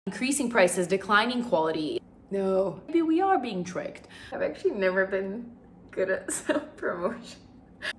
Increasing prices, declining quality. No, maybe we are being tricked. I've actually never been good at self-promotion.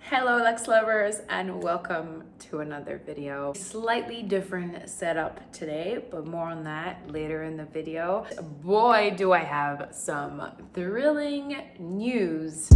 Hello Lux lovers and welcome to another video. Slightly different setup today, but more on that later in the video. Boy, do I have some thrilling news.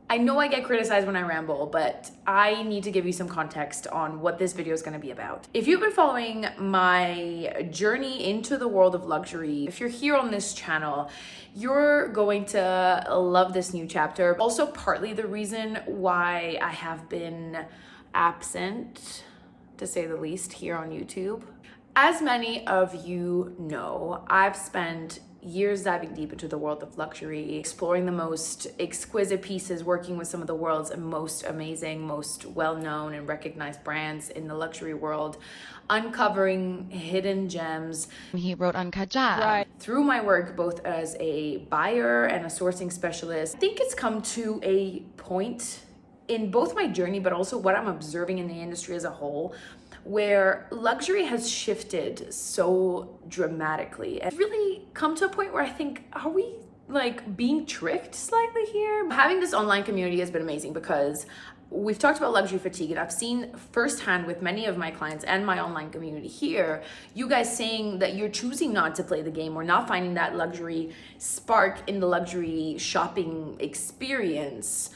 I know I get criticized when I ramble, but I need to give you some context on what this video is going to be about. If you've been following my journey into the world of luxury, if you're here on this channel, you're going to love this new chapter. Also, partly the reason why I have been absent, to say the least, here on YouTube. As many of you know, I've spent years diving deep into the world of luxury, exploring the most exquisite pieces, working with some of the world's most amazing, most well-known and recognized brands in the luxury world, uncovering hidden gems. He wrote Uncut Gems. Right. Through my work, both as a buyer and a sourcing specialist, I think it's come to a point in both my journey, but also what I'm observing in the industry as a whole, where luxury has shifted so dramatically and really come to a point where I think, are we like being tricked slightly here? Having this online community has been amazing because we've talked about luxury fatigue, and I've seen firsthand with many of my clients and my online community here, you guys saying that you're choosing not to play the game or not finding that luxury spark in the luxury shopping experience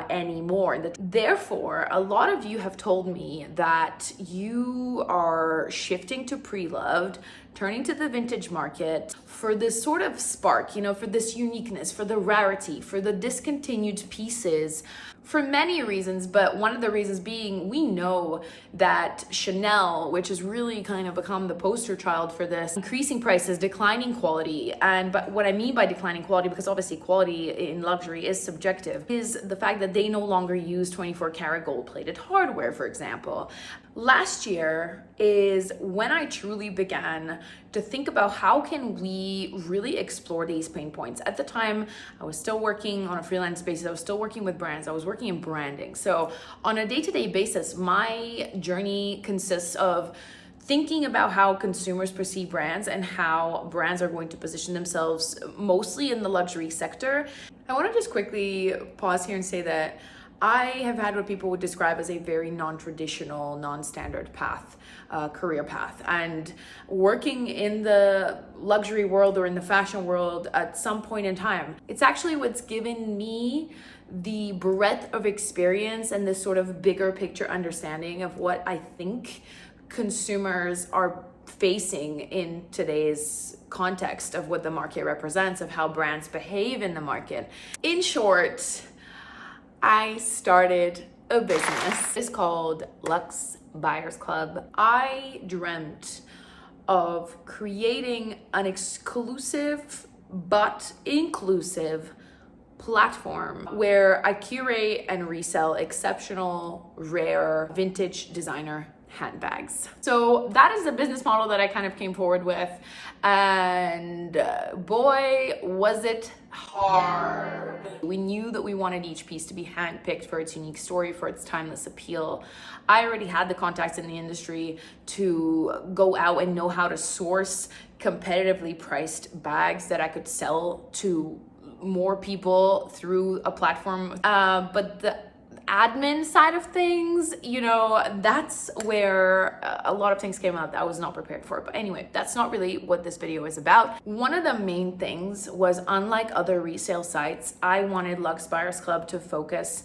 anymore. Therefore, a lot of you have told me that you are shifting to pre-loved, turning to the vintage market for this sort of spark, for this uniqueness, for the rarity, for the discontinued pieces, for many reasons, but one of the reasons being we know that Chanel, which has really kind of become the poster child for this, increasing prices, declining quality, but what I mean by declining quality, because obviously quality in luxury is subjective, is the fact that they no longer use 24 karat gold plated hardware, for example. Last year is when I truly began to think about how can we really explore these pain points. At the time, I was still working on a freelance basis. I was still working with brands. I was working in branding. So on a day-to-day basis, my journey consists of thinking about how consumers perceive brands and how brands are going to position themselves mostly in the luxury sector. I want to just quickly pause here and say that I have had what people would describe as a very non-traditional, non-standard path, career path. And working in the luxury world or in the fashion world at some point in time, it's actually what's given me the breadth of experience and this sort of bigger picture understanding of what I think consumers are facing in today's context of what the market represents, of how brands behave in the market. In short, I started a business. It's called LUXE Buyers Club. I dreamt of creating an exclusive but inclusive platform where I curate and resell exceptional, rare, vintage designer handbags. So that is the business model that I kind of came forward with, and boy, was it hard. We knew that we wanted each piece to be handpicked for its unique story, for its timeless appeal. I already had the contacts in the industry to go out and know how to source competitively priced bags that I could sell to more people through a platform, but the admin side of things, that's where a lot of things came out that I was not prepared for. But anyway, that's not really what this video is about. One of the main things was, unlike other resale sites, I wanted LUXE Buyers Club to focus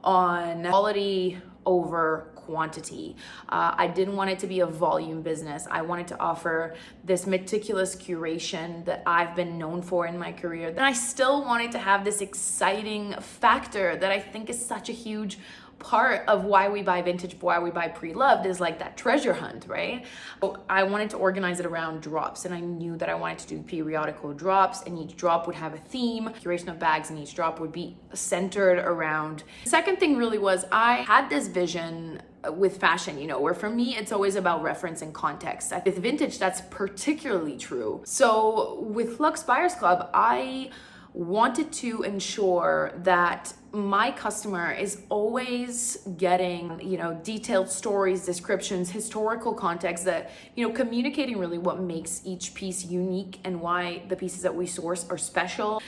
on quality over quantity. I didn't want it to be a volume business. I wanted to offer this meticulous curation that I've been known for in my career. And I still wanted to have this exciting factor that I think is such a huge part of why we buy vintage, why we buy pre-loved, is like that treasure hunt, right? So I wanted to organize it around drops, and I knew that I wanted to do periodical drops, and each drop would have a theme. Curation of bags in each drop would be centered around. The second thing really was I had this vision with fashion, where for me, it's always about reference and context. With vintage, that's particularly true. So with LUXE Buyers Club, I wanted to ensure that my customer is always getting, detailed stories, descriptions, historical context, that, communicating really what makes each piece unique and why the pieces that we source are special,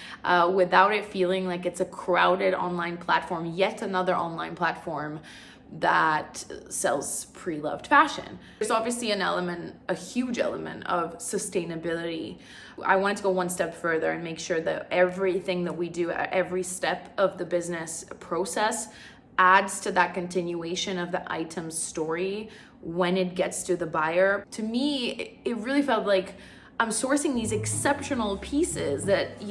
without it feeling like it's a crowded online platform, yet another online platform that sells pre-loved fashion. There's obviously a huge element of sustainability. I wanted to go one step further and make sure that everything that we do at every step of the business process adds to that continuation of the item's story when it gets to the buyer. To me, it really felt like I'm sourcing these exceptional pieces that,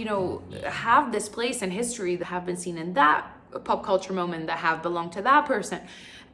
have this place in history, that have been seen in that pop culture moment, that have belonged to that person.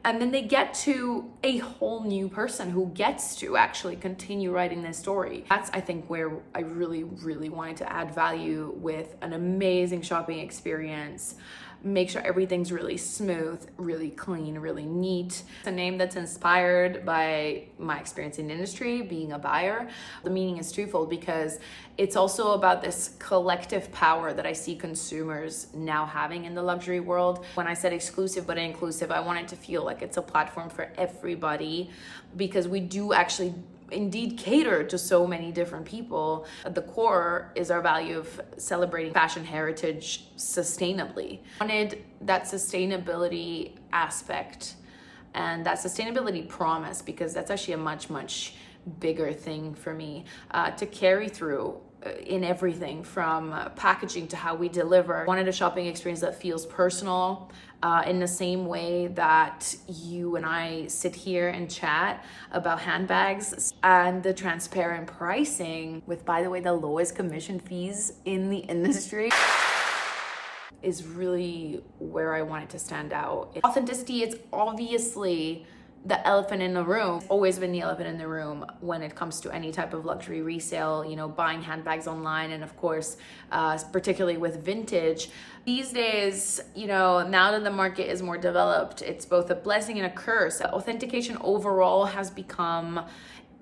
And then they get to a whole new person who gets to actually continue writing this story. That's, I think, where I really, really wanted to add value with an amazing shopping experience. Make sure everything's really smooth, really clean, really neat. It's a name that's inspired by my experience in the industry, being a buyer. The meaning is twofold, because it's also about this collective power that I see consumers now having in the luxury world. When I said exclusive but inclusive, I wanted to feel like it's a platform for everybody, because we do actually indeed cater to so many different people. At the core is our value of celebrating fashion heritage sustainably. I wanted that sustainability aspect and that sustainability promise, because that's actually a much, much bigger thing for me, to carry through in everything from packaging to how we deliver. I wanted a shopping experience that feels personal, in the same way that you and I sit here and chat about handbags, and the transparent pricing with, by the way, the lowest commission fees in the industry is really where I want it to stand out. Authenticity, it's obviously the elephant in the room. It's always been the elephant in the room when it comes to any type of luxury resale, buying handbags online, and of course, particularly with vintage. These days, now that the market is more developed, it's both a blessing and a curse. Authentication overall has become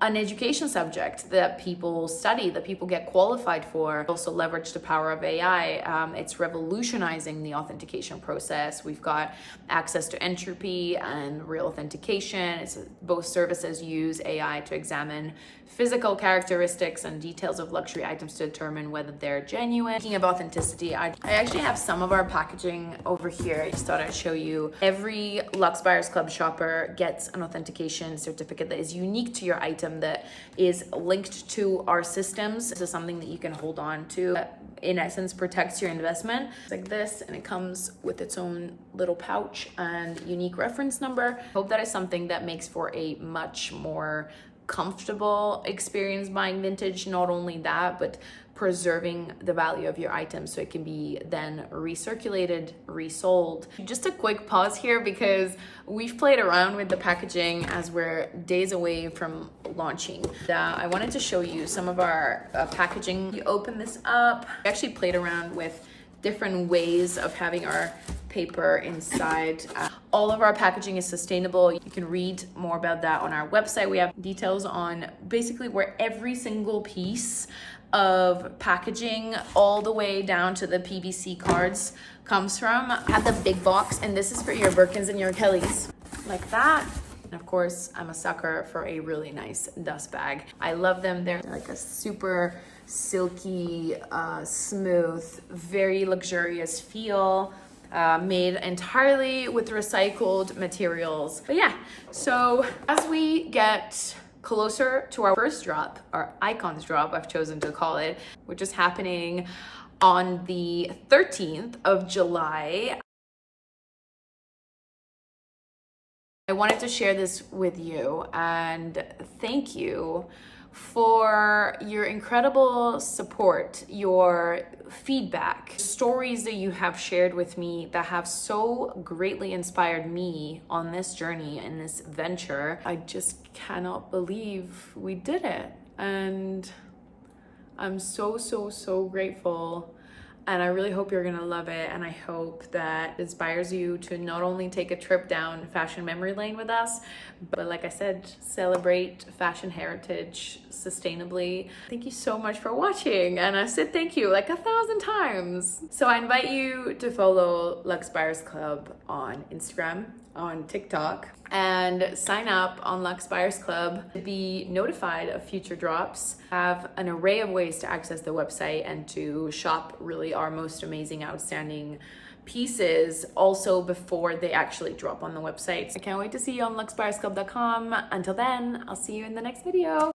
an education subject that people study, that people get qualified for. Also leverage the power of AI. It's revolutionizing the authentication process. We've got access to entropy and real authentication. Both services use AI to examine physical characteristics and details of luxury items to determine whether they're genuine. Speaking of authenticity, I actually have some of our packaging over here. I just thought I'd show you. Every Luxe Buyers Club shopper gets an authentication certificate that is unique to your item, that is linked to our systems. This is something that you can hold on to, that in essence protects your investment. It's like this, and it comes with its own little pouch and unique reference number. I hope that is something that makes for a much more comfortable experience buying vintage. Not only that, but preserving the value of your item so it can be then recirculated, resold. Just a quick pause here, because we've played around with the packaging as we're days away from launching. I wanted to show you some of our packaging. You open this up. We actually played around with different ways of having our paper inside. All of our packaging is sustainable. You can read more about that on our website. We have details on basically where every single piece of packaging, all the way down to the PVC cards, comes from. I have the big box, and this is for your Birkins and your Kellys, like that. And of course, I'm a sucker for a really nice dust bag. I love them. They're like a super silky, smooth, very luxurious feel. Made entirely with recycled materials. But yeah, so as we get closer to our first drop, our icons drop, I've chosen to call it, which is happening on the 13th of July. I wanted to share this with you and thank you for your incredible support, your feedback, stories that you have shared with me that have so greatly inspired me on this journey and this venture. I just cannot believe we did it. And I'm so, so, so grateful. and I really hope you're gonna love it, and I hope that it inspires you to not only take a trip down fashion memory lane with us, but like I said, celebrate fashion heritage sustainably. Thank you so much for watching, and I said thank you like 1,000 times. So I invite you to follow Luxe Buyers Club on Instagram, on TikTok, and sign up on Luxe Buyers Club to be notified of future drops. Have an array of ways to access the website and to shop really our most amazing, outstanding pieces also before they actually drop on the website. I can't wait to see you on luxebuyersclub.com. Until then, I'll see you in the next video.